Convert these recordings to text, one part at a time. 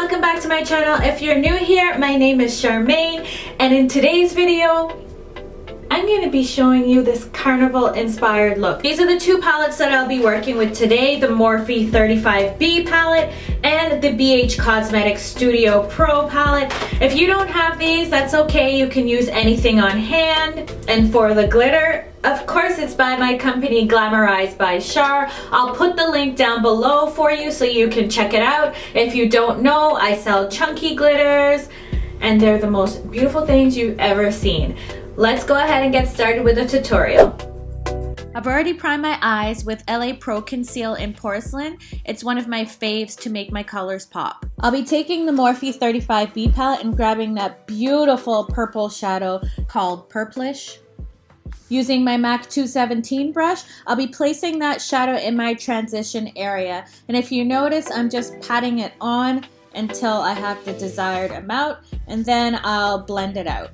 welcome back to my channel. If you're new here, my name is Charmaine, and in today's video I'm going to be showing you this Carnival inspired look. These are the two palettes that I'll be working with today, the Morphe 35B palette and the BH Cosmetics Studio Pro palette. If you don't have these, that's okay, you can use anything on hand. And for the glitter, of course, it's by my company GlamourEyesByChar. I'll put the link down below for you so you can check it out. If you don't know, I sell chunky glitters and they're the most beautiful things you've ever seen. Let's go ahead and get started with the tutorial. I've already primed my eyes with LA Pro Conceal in Porcelain. It's one of my faves to make my colors pop. I'll be taking the Morphe 35B palette and grabbing that beautiful purple shadow called Purplish. Using my MAC 217 brush, I'll be placing that shadow in my transition area. And if you notice, I'm just patting it on until I have the desired amount, and then I'll blend it out.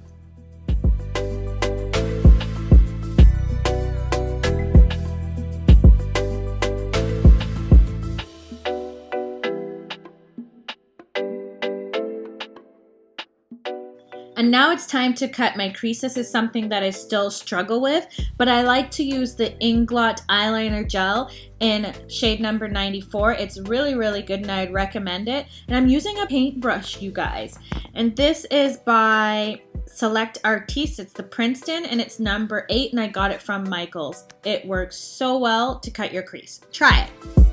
And now it's time to cut my crease. This is something that I still struggle with, but I like to use the Inglot Eyeliner Gel in shade number 94. It's really, really good and I'd recommend it. And I'm using a paintbrush, you guys. And this is by Select Artiste. It's the Princeton and it's number 8 and I got it from Michaels. It works so well to cut your crease. Try it.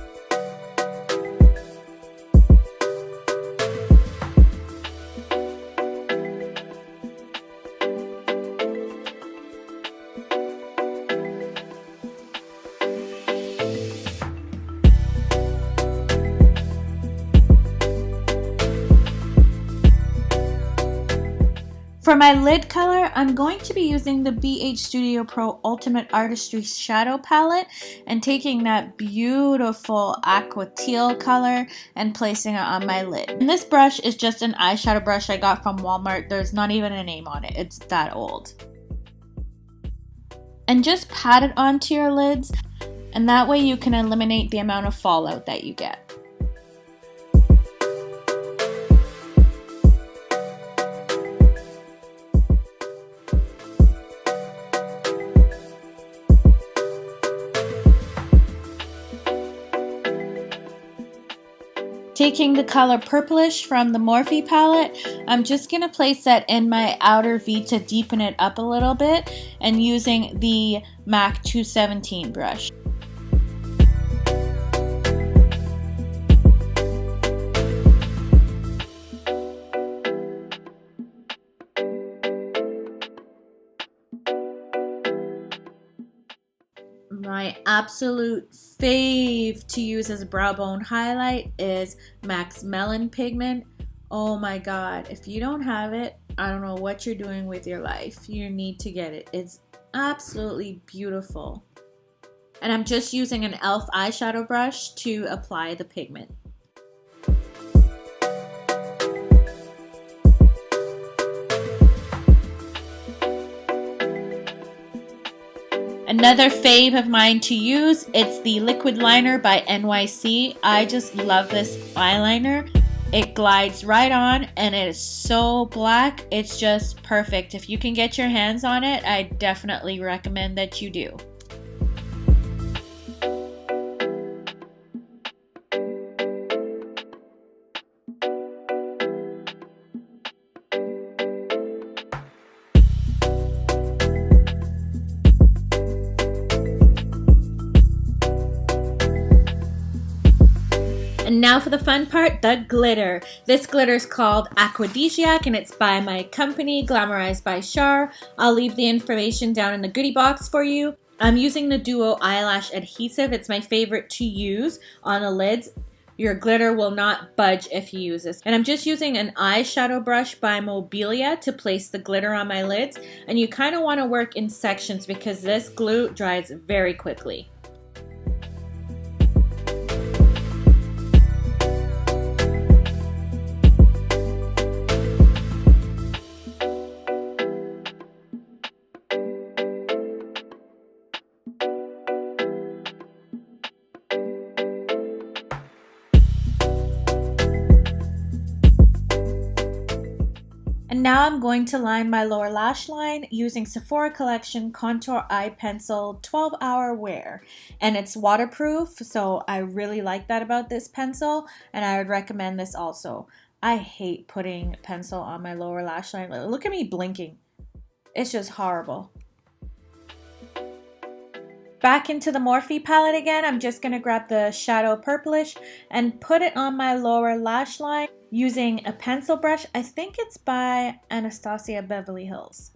For my lid color, I'm going to be using the BH Studio Pro Ultimate Artistry Shadow Palette and taking that beautiful aqua teal color and placing it on my lid. And this brush is just an eyeshadow brush I got from Walmart. There's not even a name on it. It's that old. And just pat it onto your lids, and that way you can eliminate the amount of fallout that you get. Taking the color Purplish from the Morphe palette, I'm just going to place that in my outer V to deepen it up a little bit and using the MAC 217 brush. My absolute fave to use as a brow bone highlight is MAC's Melon Pigment. Oh my god, if you don't have it, I don't know what you're doing with your life. You need to get it. It's absolutely beautiful. And I'm just using an e.l.f. eyeshadow brush to apply the pigment. Another fave of mine to use, it's the Liquid Liner by NYC. I just love this eyeliner. It glides right on and it is so black. It's just perfect. If you can get your hands on it, I definitely recommend that you do. And now for the fun part, the glitter. This glitter is called Aquadisiac and it's by my company, GlamourEyesByChar. I'll leave the information down in the goodie box for you. I'm using the Duo Eyelash Adhesive. It's my favorite to use on the lids. Your glitter will not budge if you use this. And I'm just using an eyeshadow brush by Mobilia to place the glitter on my lids. And you kind of want to work in sections because this glue dries very quickly. now I'm going to line my lower lash line using Sephora Collection Contour Eye Pencil 12-Hour Wear. And it's waterproof, so I really like that about this pencil, and I would recommend this also. I hate putting pencil on my lower lash line. Look at me blinking. It's just horrible. Back into the Morphe palette again, I'm just going to grab the shadow purplish and put it on my lower lash line using a pencil brush. I think it's by Anastasia Beverly Hills.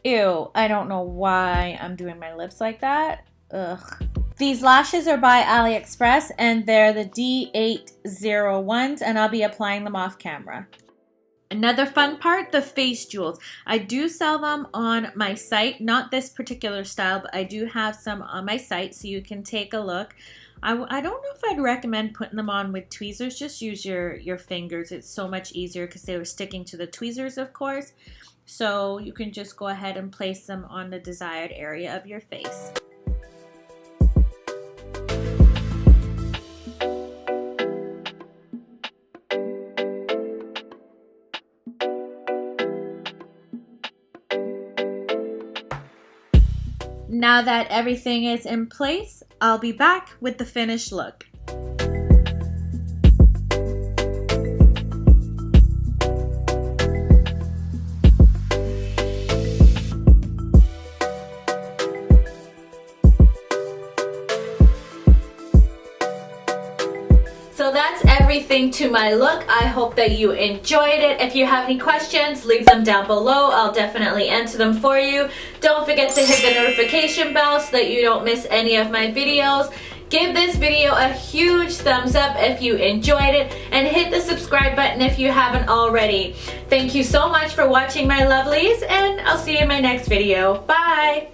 Ew, I don't know why I'm doing my lips like that. Ugh. These lashes are by Aliexpress and they're the D801s, and I'll be applying them off camera. Another fun part, the face jewels. I do sell them on my site, not this particular style, but I do have some on my site, so you can take a look. I don't know if I'd recommend putting them on with tweezers. Just use your fingers. It's so much easier because they were sticking to the tweezers, of course. So you can just go ahead and place them on the desired area of your face. Now that everything is in place, I'll be back with the finished look. So that's everything to my look. I hope that you enjoyed it. If you have any questions, leave them down below. I'll definitely answer them for you. Don't forget to hit the notification bell so that you don't miss any of my videos. Give this video a huge thumbs up if you enjoyed it, and hit the subscribe button if you haven't already. Thank you so much for watching, my lovelies, and I'll see you in my next video. Bye!